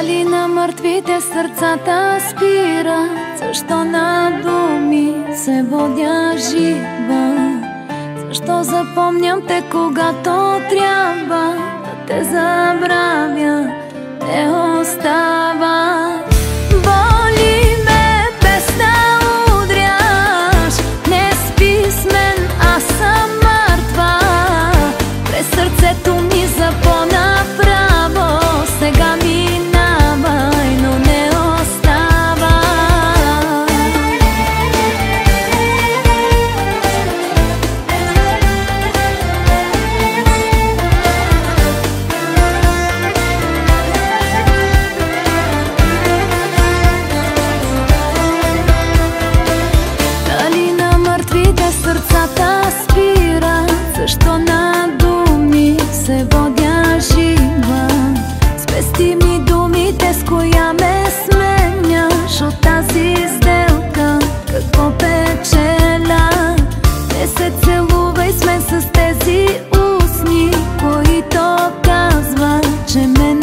Дали на мъртвите сърцата спира? Защо на думи се водя жива? Защо запомням те, когато трябва да те забравя? Не остава. Боли ме без да удряш. Не спи с мен, аз съм мъртва. През сърцето ми запона право. Сега минавай, но не остава. Дали на мъртвите сърцата спира? Защо на думи се водя жива? Спести ми думите, с коя ме сменяш. От тази сделка какво печеля? Не се целувай с мен с тези устни, които казват, че ме